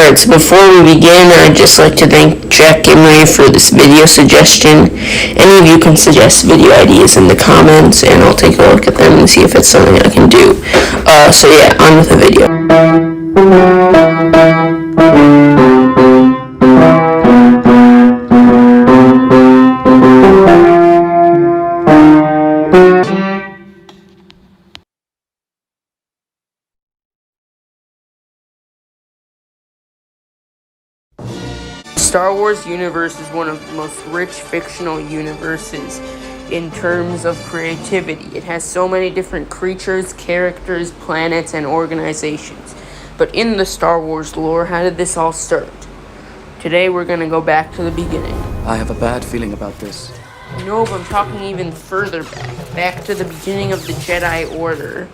Alright, so before we begin, I'd just like to thank Jack Emery for this video suggestion. Any of you can suggest video ideas in the comments, and I'll take a look at them and see if it's something I can do. So yeah, on with the video. Star Wars universe is one of the most rich fictional universes in terms of creativity. It has so many different creatures, characters, planets, and organizations. But in the Star Wars lore, how did this all start? Today we're going to go back to the beginning. I have a bad feeling about this. No, but I'm talking even further back to the beginning of the Jedi Order.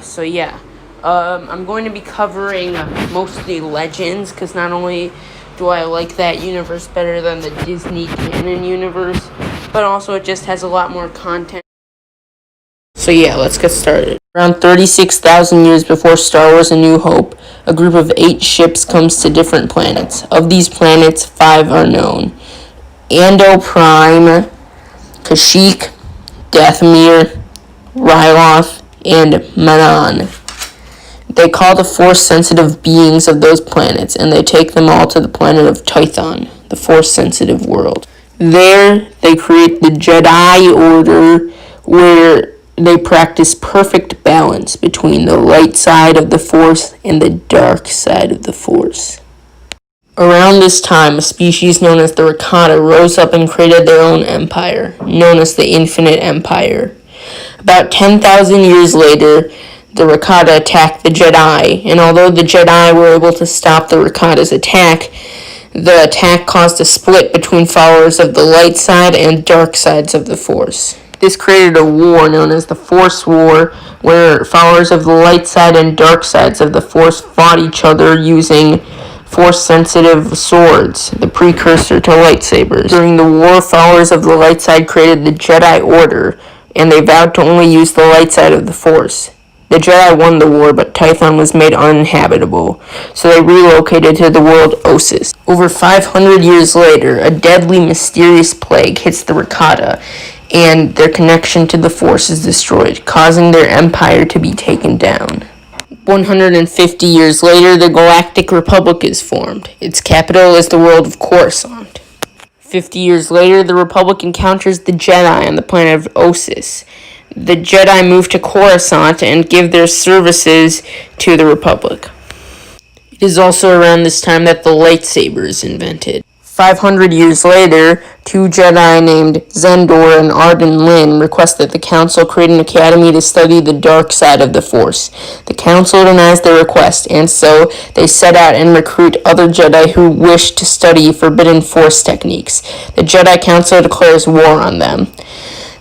So yeah. I'm going to be covering mostly Legends, because not only do I like that universe better than the Disney canon universe, but also it just has a lot more content. So yeah, let's get started. Around 36,000 years before Star Wars A New Hope, a group of 8 ships comes to different planets. Of these planets, 5 are known: Ando Prime, Kashyyyk, Dathomir, Ryloth, and Manan. They call the Force-sensitive beings of those planets, and they take them all to the planet of Tython, the Force-sensitive world. There, they create the Jedi Order, where they practice perfect balance between the light side of the Force and the dark side of the Force. Around this time, a species known as the Rakata rose up and created their own empire, known as the Infinite Empire. About 10,000 years later, the Rakata attacked the Jedi, and although the Jedi were able to stop the Rakata's attack, the attack caused a split between followers of the light side and dark sides of the Force. This created a war known as the Force War, where followers of the light side and dark sides of the Force fought each other using Force-sensitive swords, the precursor to lightsabers. During the war, followers of the light side created the Jedi Order, and they vowed to only use the light side of the Force. The Jedi won the war, but Tython was made uninhabitable, so they relocated to the world Ossus. Over 500 years later, a deadly, mysterious plague hits the Rakata, and their connection to the Force is destroyed, causing their empire to be taken down. 150 years later, the Galactic Republic is formed. Its capital is the world of Coruscant. 50 years later, the Republic encounters the Jedi on the planet of Ossus. The Jedi move to Coruscant and give their services to the Republic. It is also around this time that the lightsaber is invented. 500 years later, 2 Jedi named Zendor and Arden Lin request that the Council create an academy to study the dark side of the Force. The Council denies their request, and so they set out and recruit other Jedi who wish to study forbidden Force techniques. The Jedi Council declares war on them.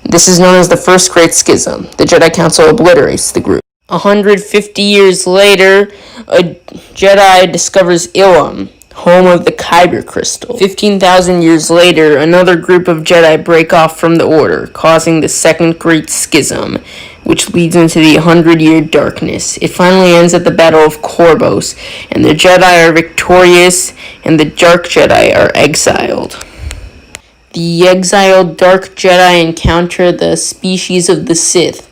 This is known as the First Great Schism. The Jedi Council obliterates the group. 150 years later, a Jedi discovers Ilum, home of the Kyber crystal. 15,000 years later, another group of Jedi break off from the Order, causing the Second Great Schism, which leads into the 100-year darkness. It finally ends at the Battle of Korbos, and the Jedi are victorious, and the Dark Jedi are exiled. The exiled Dark Jedi encounter the species of the Sith,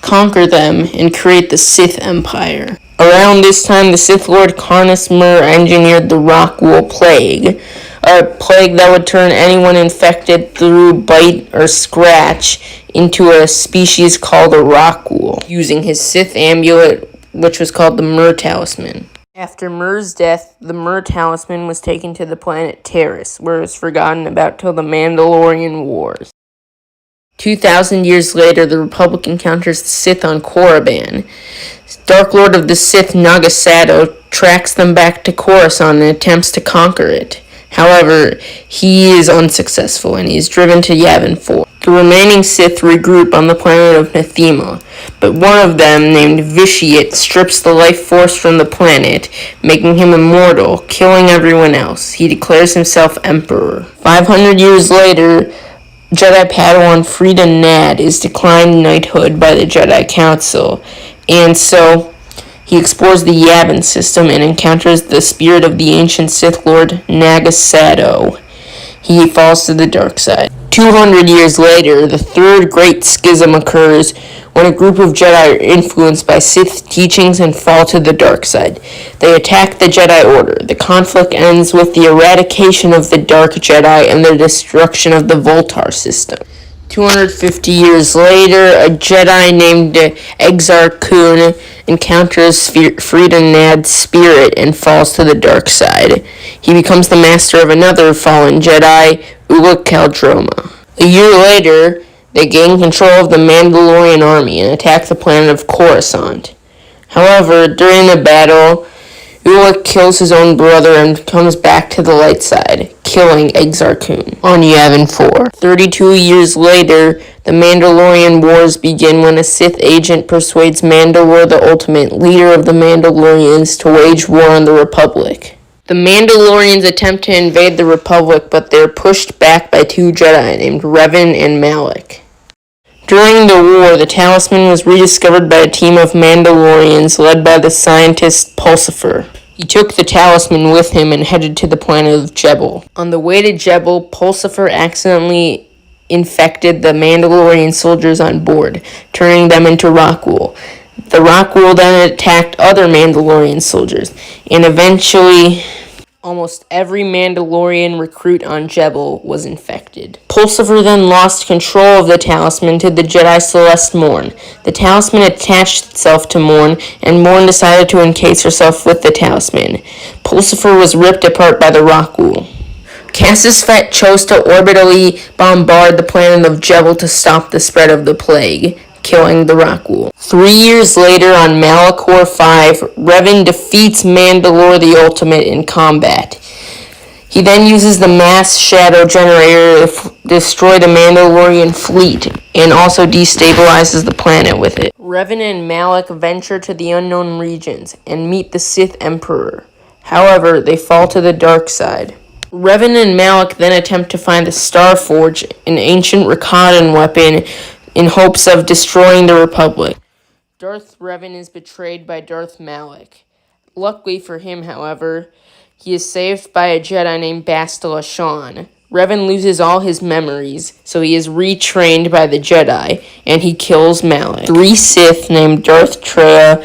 conquer them, and create the Sith Empire. Around this time, the Sith Lord Karnus Mur engineered the Rockwool Plague, a plague that would turn anyone infected through bite or scratch into a species called a Rockwool, using his Sith amulet, which was called the Mur Talisman. After Mur's death, the Mur Talisman was taken to the planet Terrace, where it was forgotten about till the Mandalorian Wars. 2,000 years later, the Republic encounters the Sith on Korriban. Dark Lord of the Sith Nagasato tracks them back to Coruscant and attempts to conquer it. However, he is unsuccessful, and he is driven to Yavin 4. The remaining Sith regroup on the planet of Nathema, but one of them, named Vitiate, strips the life force from the planet, making him immortal, killing everyone else. He declares himself Emperor. 500 years later, Jedi Padawan Frida Nad is declined knighthood by the Jedi Council, and so He explores the Yavin system and encounters the spirit of the ancient Sith Lord Nagasato. He falls to the dark side. 200 years later, the Third Great Schism occurs when a group of Jedi are influenced by Sith teachings and fall to the dark side. They attack the Jedi Order. The conflict ends with the eradication of the Dark Jedi and the destruction of the Voltar system. 250 years later, a Jedi named Exar Kun encounters Frida Nad's spirit and falls to the dark side. He becomes the master of another fallen Jedi, Ula Caldroma. A year later, they gain control of the Mandalorian army and attack the planet of Coruscant. However, during the battle, Ula kills his own brother and comes back to the light side, killing Exar Kun on Yavin 4. 32 years later, the Mandalorian Wars begin when a Sith agent persuades Mandalore, the ultimate leader of the Mandalorians, to wage war on the Republic. The Mandalorians attempt to invade the Republic, but they're pushed back by two Jedi named Revan and Malak. During the war, the talisman was rediscovered by a team of Mandalorians led by the scientist Pulsifer. He took the talisman with him and headed to the planet of Jebel. On the way to Jebel, Pulsifer accidentally infected the Mandalorian soldiers on board, turning them into Rockwool. The Rockwool then attacked other Mandalorian soldiers, and eventually almost every Mandalorian recruit on Jebel was infected. Pulsifer then lost control of the talisman to the Jedi Celeste Morn. The talisman attached itself to Morn, and Morn decided to encase herself with the talisman. Pulsifer was ripped apart by the Rockwool. Cassus Fett chose to orbitally bombard the planet of Jebel to stop the spread of the plague, killing the Rockwool. 3 years later, on Malachor 5, Revan defeats Mandalore the Ultimate in combat. He then uses the mass shadow generator to destroy the Mandalorian fleet, and also destabilizes the planet with it. Revan and Malak venture to the unknown regions, and meet the Sith Emperor. However, they fall to the dark side. Revan and Malak then attempt to find the Starforge, an ancient Rakatan weapon, in hopes of destroying the Republic. Darth Revan is betrayed by Darth Malak. Luckily for him, however, he is saved by a Jedi named Bastila Shan. Revan loses all his memories, so he is retrained by the Jedi, and he kills Malak. 3 Sith named Darth Traya,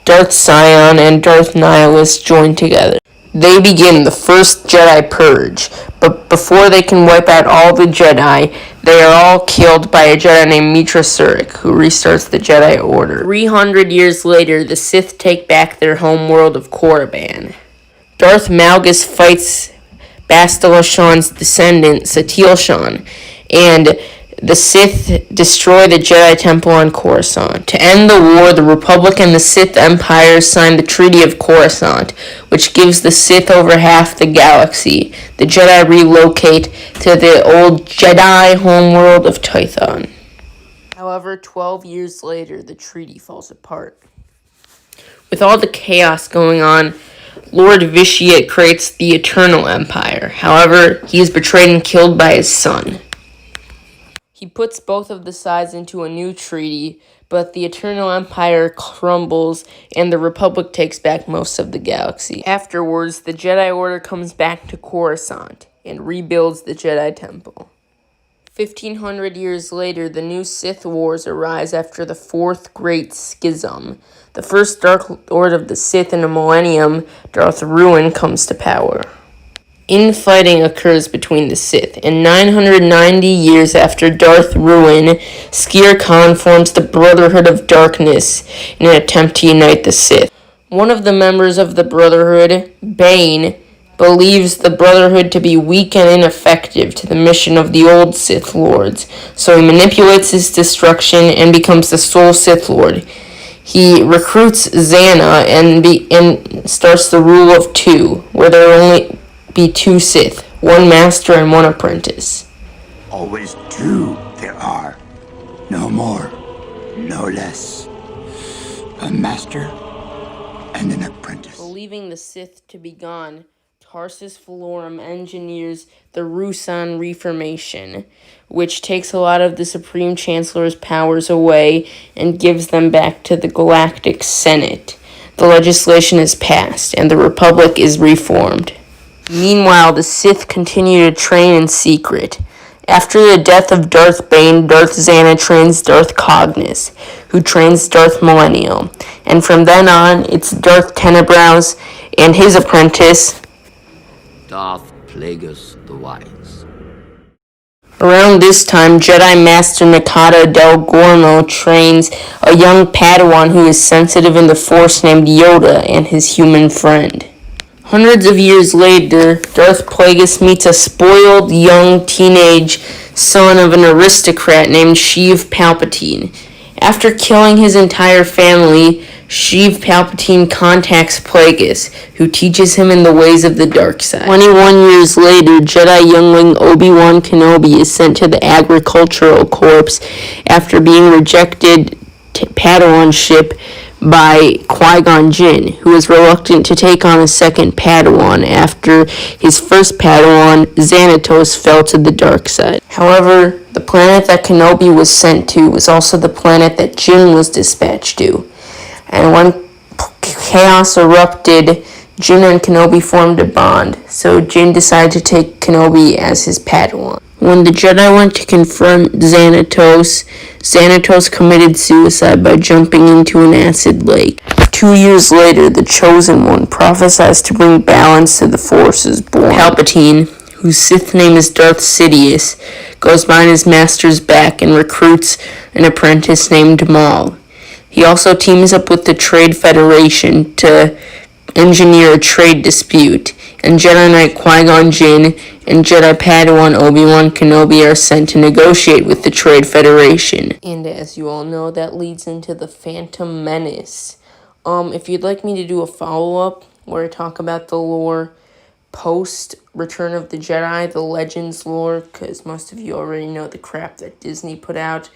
Darth Sion, and Darth Nihilus join together. They begin the first Jedi Purge, but before they can wipe out all the Jedi, they are all killed by a Jedi named Mitra Surik, who restarts the Jedi Order. 300 years later, the Sith take back their home world of Korriban. Darth Malgus fights Bastila Shan's descendant, Satil Shan, and the Sith destroy the Jedi Temple on Coruscant. To end the war, the Republic and the Sith Empire signed the Treaty of Coruscant, which gives the Sith over half the galaxy. The Jedi relocate to the old Jedi homeworld of Tython. However, 12 years later, the treaty falls apart. With all the chaos going on, Lord Vitiate creates the Eternal Empire. However, he is betrayed and killed by his son. He puts both of the sides into a new treaty, but the Eternal Empire crumbles and the Republic takes back most of the galaxy. Afterwards, the Jedi Order comes back to Coruscant and rebuilds the Jedi Temple. 1,500 years later, the new Sith Wars arise after the Fourth Great Schism. The first Dark Lord of the Sith in a millennium, Darth Ruin, comes to power. Infighting occurs between the Sith, and 990 years after Darth Ruin, Skir Khan forms the Brotherhood of Darkness in an attempt to unite the Sith. One of the members of the Brotherhood, Bane, believes the Brotherhood to be weak and ineffective to the mission of the old Sith Lords, so he manipulates his destruction and becomes the sole Sith Lord. He recruits Xana and starts the rule of 2, where there will only be 2 Sith, 1 master and 1 apprentice. Always 2 there are. No more, no less. A master and an apprentice. Believing the Sith to be gone, Tarsus Valorum engineers the Ruusan Reformation, which takes a lot of the Supreme Chancellor's powers away and gives them back to the Galactic Senate. the legislation is passed and the Republic is reformed. Meanwhile, the Sith continue to train in secret. After the death of Darth Bane, Darth Xana trains Darth Cognis, who trains Darth Millennial. And from then on, it's Darth Tenebrows and his apprentice, Darth Plagueis the Wise. Around this time, Jedi Master Nakata Del Gorno trains a young Padawan who is sensitive in the Force named Yoda and his human friend. Hundreds of years later, Darth Plagueis meets a spoiled young teenage son of an aristocrat named Sheev Palpatine. After killing his entire family, Sheev Palpatine contacts Plagueis, who teaches him in the ways of the dark side. 21 years later, Jedi youngling Obi-Wan Kenobi is sent to the Agricultural Corps after being rejected Padawanship by Qui-Gon Jinn, who is reluctant to take on a second Padawan after his first Padawan, Xanatos, fell to the dark side. However, the planet that Kenobi was sent to was also the planet that Jinn was dispatched to. And when chaos erupted, Jinn and Kenobi formed a bond, so Jinn decided to take Kenobi as his Padawan. When the Jedi went to confront Xanatos, Xanatos committed suicide by jumping into an acid lake. 2 years later, the Chosen One prophesies to bring balance to the forces born. Palpatine, whose Sith name is Darth Sidious, goes behind his master's back and recruits an apprentice named Maul. He also teams up with the Trade Federation to engineer a trade dispute, and Jedi Knight Qui-Gon Jinn and Jedi Padawan Obi-Wan Kenobi are sent to negotiate with the Trade Federation. And as you all know, that leads into the Phantom Menace. If you'd like me to do a follow-up where I talk about the lore post Return of the Jedi, the Legends lore, because most of you already know the crap that Disney put out.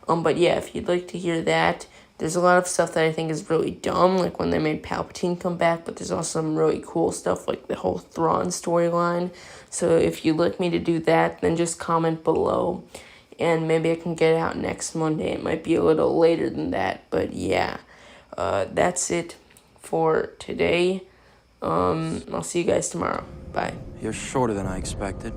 But yeah, if you'd like to hear that, there's a lot of stuff that I think is really dumb, like when they made Palpatine come back, but there's also some really cool stuff, like the whole Thrawn storyline. So if you'd like me to do that, then just comment below, and maybe I can get it out next Monday. It might be a little later than that, but yeah. That's it for today. I'll see you guys tomorrow. Bye. You're shorter than I expected.